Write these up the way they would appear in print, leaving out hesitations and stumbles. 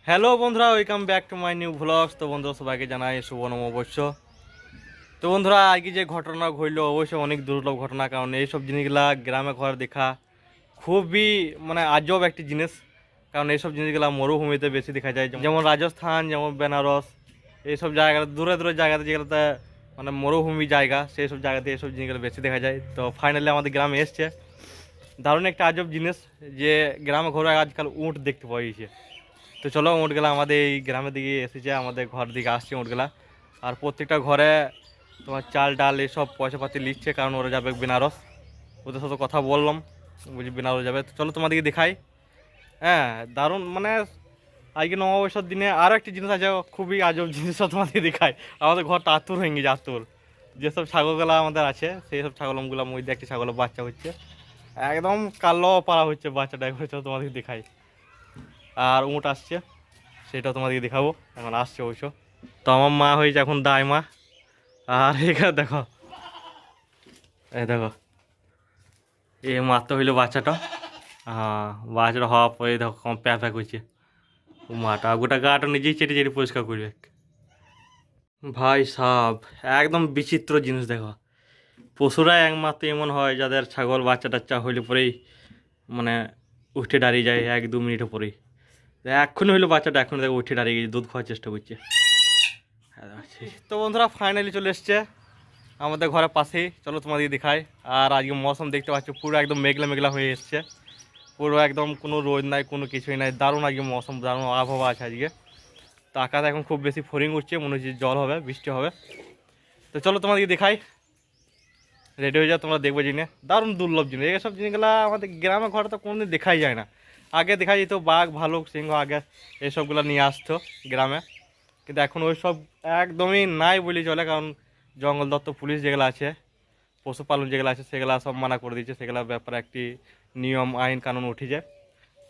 Hello বন্ধুরা, welcome back to my new vlogs. তো বন্ধুরা, সবাইকে জানাই শুভ নববর্ষ। তো বন্ধুরা, আজকে যে ঘটনা ঘটলো অবশ্যই অনেক দুর্লভ ঘটনা, কারণ এইসব জিনিসগুলা গ্রামে ঘরে দেখা খুবই আজব একটি জিনিস। কারণ এইসব জিনিসগুলা মরুভূমিতে বেশি দেখা যায়, যেমন রাজস্থান, যেমন বেনারস, এইসব জায়গা দূরে দূরে জায়গাতে যেগুলোতে মরুভূমি জায়গা, সেই সব জায়গাতে এইসব জিনিসগুলো বেশি দেখা যায়। তো ফাইনালি আমাদের গ্রামে এসছে দারুণ একটা আজব জিনিস, যে গ্রামে ঘরে আজকাল উট দেখতে পাওয়া গেছে। তো চলো, উটগুলা আমাদের এই গ্রামের দিকে এসেছে, আমাদের ঘর দিকে আসছে উটগুলা। আর প্রত্যেকটা ঘরে তোমার চাল ডাল এসব পয়সাপাতি লিখছে, কারণ ওরা যাবে বেনারস। ওদের সাথে কথা বললাম, বুঝি বেনারস যাবে। তো চলো তোমাদেরকে দেখাই। হ্যাঁ, দারুণ আজকে নববর্ষের দিনে আরও একটি জিনিস আছে, খুবই আজব জিনিস তোমাদেরকে দেখাই। আমাদের ঘরটা আতুর হয়ে গেছে, আতুর। যেসব ছাগলগুলা আমাদের আছে সেই সব ছাগলগুলোর মধ্যে একটি ছাগলের বাচ্চা হচ্ছে, একদম কালো পাড়া হচ্ছে বাচ্চাটা। একবার চলো তোমাদেরকে দেখাই। আর উঁট আসছে, সেটা তোমাদেরকে দেখাবো, এখন আসছে অবশ্য। তো আমার মা হয়েছে এখন দায় মা। আর এখানে দেখো, এই দেখো, এই মাত্র হইলো বাচ্চাটা। হ্যাঁ, বাচ্চাটা হওয়ার পরে দেখো কম প্যা প্যা করছে। ও মাটা গোটা গাটা নিজেই চেটে চেটে পরিষ্কার করবে। ভাই সাব, একদম বিচিত্র জিনিস দেখো। পশুরাই একমাত্র এমন হয় যাদের ছাগল বাচ্চা টাচ্চা হইলে পরেই মানে উঠে দাঁড়িয়ে যায় 1-2 মিনিটের পরেই। এক্ষুনি হইলো বাচ্চাটা, এখন দেখো উঠে দাঁড়িয়ে গেছে, দুধ খাওয়ার চেষ্টা করছে। তো বন্ধুরা, ফাইনালি চলে এসছে আমাদের ঘরের পাশেই, চলো তোমাদেরকে দেখাই। আর আজকে মৌসুম দেখতে পাচ্ছ, পুরো একদম মেঘলা মেঘলা হয়ে এসছে, পুরো একদম কোনো রোদ নাই, কোনো কিছুই নাই। দারুণ আজকে মৌসুম, দারুণ আবহাওয়া আছে আজকে। তো আকাশ এখন খুব বেশি ফরিং উঠছে, মনে হচ্ছে জল হবে, বৃষ্টি হবে। তো চলো তোমাদেরকে দেখাই, রেডি হয়ে যাও, তোমরা দেখবো জিনিস, দারুণ দুর্লভ জিনিস। এইসব জিনিসগুলো আমাদের গ্রামে ঘরে তো কোনোদিন দেখাই যায় না। আগে দেখা যেত বাঘ, ভালুক, সিংহ, আগে এইসবগুলো নিয়ে আসতো গ্রামে, কিন্তু এখন ওই সব একদমই নাই বলে চলে। কারণ জঙ্গল দপ্তর, পুলিশ যেগুলো আছে, পশুপালন যেগুলো আছে, সেগুলো সব মানা করে দিচ্ছে। সেগুলোর ব্যাপারে একটি নিয়ম আইন কানুন উঠে যায়।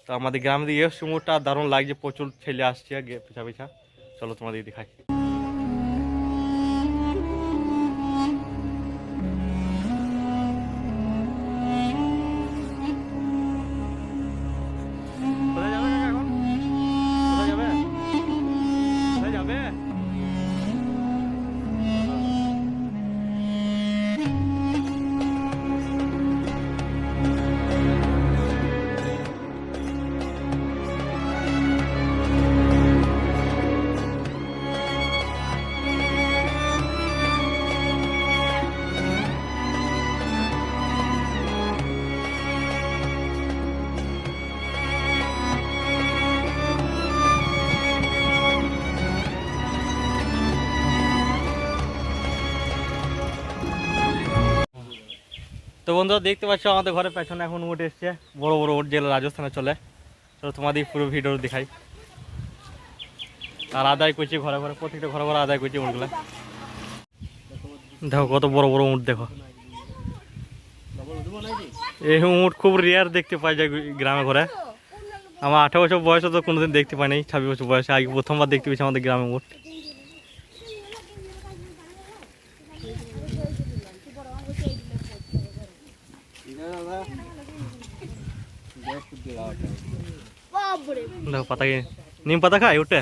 তো আমাদের গ্রামে দিকে সুমুরটা দারুণ লাগছে, প্রচুর ছেলে আসছে পিছা পিছা। চলো তোমাদের দেখাই। কোথায় যাবে কাকা এখন? কোথায় যাবে? কোথায় যাবে? তো বন্ধুরা, দেখতে পাচ্ছ আমাদের ঘরের পেছনে এখন উঠ এসছে, বড় বড় উঠ, যেগুলো রাজস্থানে চলে। তো তোমাদের পুরো ভিডিও দেখাই। আর আদায় করছি ঘরে ঘরে, প্রত্যেকটা ঘরে ঘরে আদায় করছি উঠগুলো। দেখো কত বড় বড় উঠ, দেখো। এই উঠ খুব রেয়ার দেখতে পাই যায় গ্রামে ঘরে। আমার 18 বছর বয়সে তো কোনোদিন দেখতে পাই নাই, 26 বছর বয়সে আগে প্রথমবার দেখতে পেয়েছি আমাদের গ্রামে উঠ। দেখো পাতা, নিম পাতা খায় উঠে।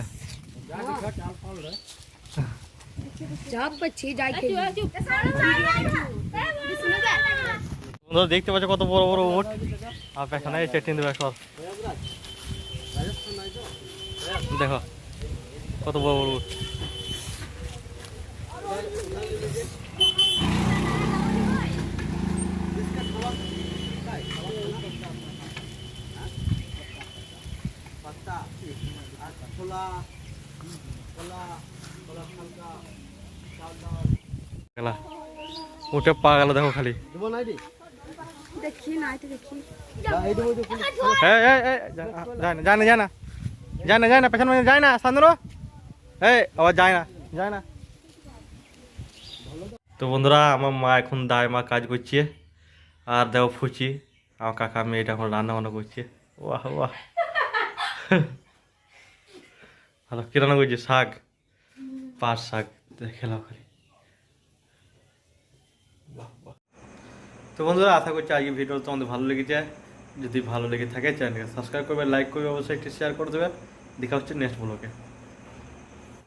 দেখতে পাচ্ছ কত বড় বড় উঠ। আর পেছনে চেটিন দেবে সর, দেখো কত বড় বড় উঠ। উঠে পা গেল, দেখো খালি। যায় না পেছনে যায় না, সান্দরো আবার যায় না। তো বন্ধুরা, আমার মা এখন দায় মা কাজ করছে, আর দেখো ফুচি আমার কাকা মেয়েটা এখন রান্না বান্না করছে। বাহ বাহ, ভালো। কি রান্না করছে? শাক, পাট শাক, খেলাম খালি। তো বন্ধুরা, আশা করছি আজকে ভিডিও তোমাদের ভালো লেগেছে। যদি ভালো লেগে থাকে চ্যানেলকে সাবস্ক্রাইব করবে, লাইক করবে, অবশ্যই একটি শেয়ার করে দেবে। দেখা হচ্ছে নেক্সট ব্লগে।